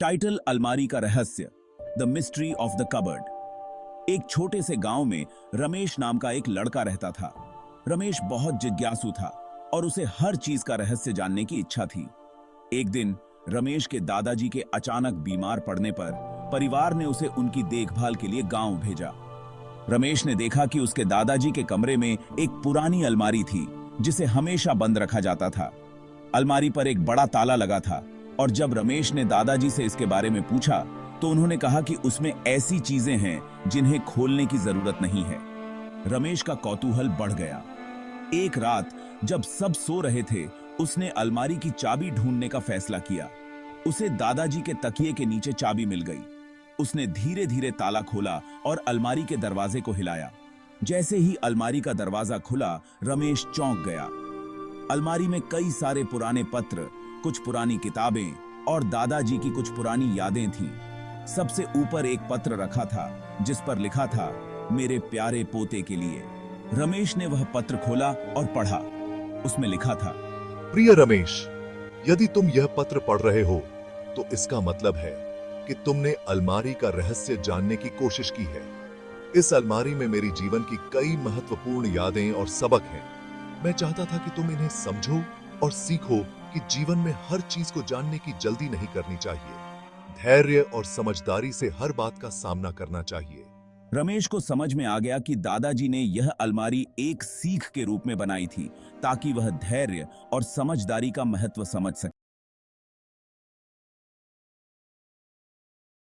Title अलमारी का रहस्य, the mystery of the cupboard. एक छोटे से गांव में रमेश नाम का एक लड़का रहता था। रमेश बहुत जिज्ञासु था और उसे हर चीज का रहस्य जानने की इच्छा थी। एक दिन रमेश के दादाजी के अचानक बीमार पड़ने पर परिवार ने उसे उनकी देखभाल के लिए गांव भेजा। रमेश ने देखा कि उसके दादाजी के कमरे में एक पुरानी अलमारी थी जिसे हमेशा बंद रखा जाता था। अलमारी पर एक बड़ा ताला लगा था और जब रमेश ने दादाजी से इसके बारे में पूछा तो उन्होंने कहा कि उसमें ऐसी चीजें हैं जिन्हें खोलने की जरूरत नहीं है। रमेश का कौतूहल बढ़ गया। एक रात जब सब सो रहे थे, उसने अलमारी की चाबी ढूंढने का फैसला किया। उसे दादाजी के तकिए के नीचे चाबी मिल गई। उसने धीरे धीरे ताला खोला और अलमारी के दरवाजे को हिलाया। जैसे ही अलमारी का दरवाजा खुला, रमेश चौंक गया। अलमारी में कई सारे पुराने पत्र, कुछ पुरानी किताबें और दादाजी की कुछ पुरानी यादें थीं। सबसे ऊपर एक पत्र रखा था जिस पर लिखा था, मेरे प्यारे पोते के लिए। रमेश ने वह पत्र खोला और पढ़ा। उसमें लिखा था, प्रिय रमेश, यदि तुम यह पत्र पढ़ रहे हो तो इसका मतलब है कि तुमने अलमारी का रहस्य जानने की कोशिश की है। इस अलमारी में मेरी जीवन की कई महत्वपूर्ण यादें और सबक हैं। मैं चाहता था कि तुम इन्हें समझो और सीखो कि जीवन में हर चीज को जानने की जल्दी नहीं करनी चाहिए। धैर्य और समझदारी से हर बात का सामना करना चाहिए। रमेश को समझ में आ गया कि दादाजी ने यह अलमारी एक सीख के रूप में बनाई थी ताकि वह धैर्य और समझदारी का महत्व समझ सके।